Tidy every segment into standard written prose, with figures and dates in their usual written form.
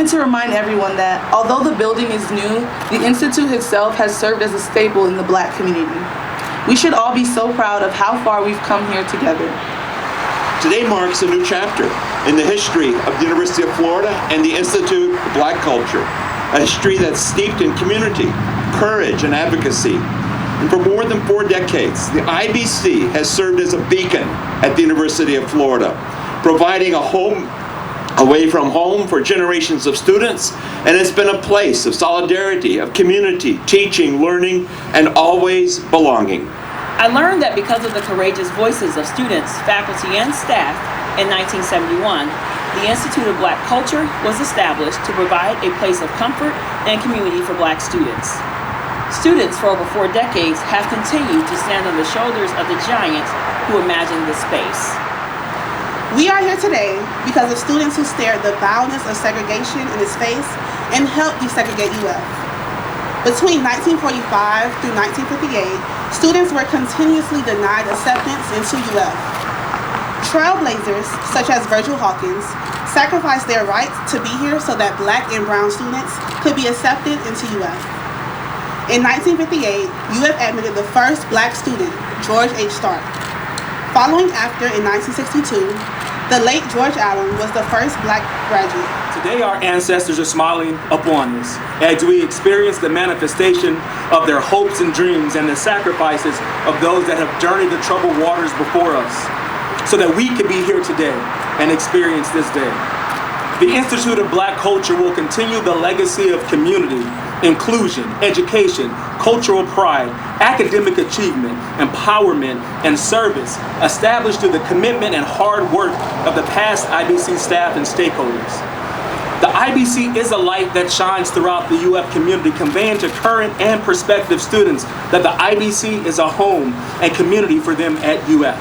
wanted to remind everyone that although the building is new, the Institute itself has served as a staple in the Black community. We should all be so proud of how far we've come here together. Today marks a new chapter in the history of the University of Florida and the Institute of Black Culture, a history that's steeped in community, courage, and advocacy. And for more than 4 decades, the IBC has served as a beacon at the University of Florida, providing a home away from home for generations of students, and it's been a place of solidarity, of community, teaching, learning, and always belonging. I learned that because of the courageous voices of students, faculty, and staff in 1971, the Institute of Black Culture was established to provide a place of comfort and community for Black students. Students for over 4 decades have continued to stand on the shoulders of the giants who imagined this space. We are here today because of students who stared the vileness of segregation in its face and helped desegregate UF. Between 1945 through 1958, students were continuously denied acceptance into UF. Trailblazers, such as Virgil Hawkins, sacrificed their rights to be here so that Black and brown students could be accepted into UF. In 1958, UF admitted the first Black student, George H. Stark. Following after in 1962, the late George Allen was the first Black graduate. Today our ancestors are smiling upon us as we experience the manifestation of their hopes and dreams and the sacrifices of those that have journeyed the troubled waters before us so that we can be here today and experience this day. The Institute of Black Culture will continue the legacy of community, inclusion, education, cultural pride, academic achievement, empowerment, and service established through the commitment and hard work of the past IBC staff and stakeholders. The IBC is a light that shines throughout the UF community, conveying to current and prospective students that the IBC is a home and community for them at UF.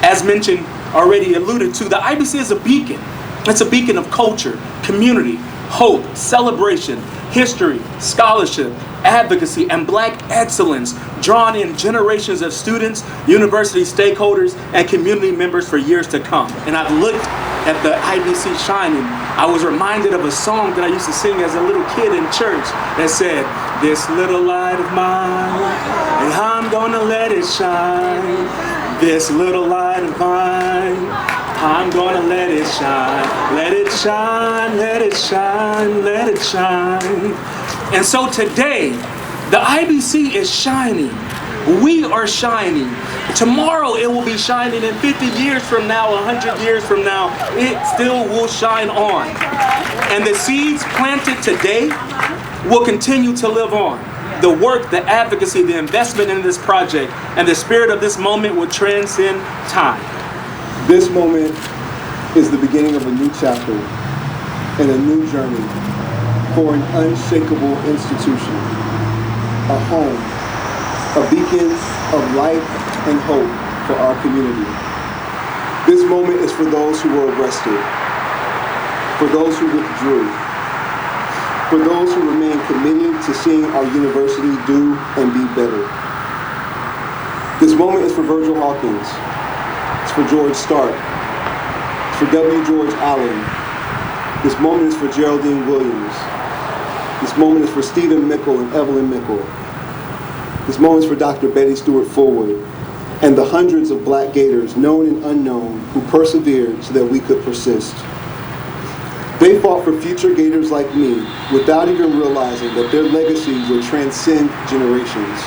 As mentioned, already alluded to, the IBC is a beacon. It's a beacon of culture, community, hope, celebration, history, scholarship, advocacy, and Black excellence, drawn in generations of students, university stakeholders, and community members for years to come. And I've looked at the IBC shining. I was reminded of a song that I used to sing as a little kid in church that said, "This little light of mine, and I'm gonna let it shine. This little light of mine, I'm gonna let it shine. Let it shine, let it shine, let it shine." And so today, the IBC is shining. We are shining. Tomorrow it will be shining, and 50 years from now, 100 years from now, it still will shine on. And the seeds planted today will continue to live on. The work, the advocacy, the investment in this project, and the spirit of this moment will transcend time. This moment is the beginning of a new chapter and a new journey for an unshakable institution, a home, a beacon of light and hope for our community. This moment is for those who were arrested, for those who withdrew, for those who remain committed to seeing our university do and be better. This moment is for Virgil Hawkins. It's for George Stark. It's for W. George Allen. This moment is for Geraldine Williams. This moment is for Stephen Mickle and Evelyn Mickle. This moment is for Dr. Betty Stewart Forward and the hundreds of Black Gators, known and unknown, who persevered so that we could persist. They fought for future Gators like me without even realizing that their legacy would transcend generations.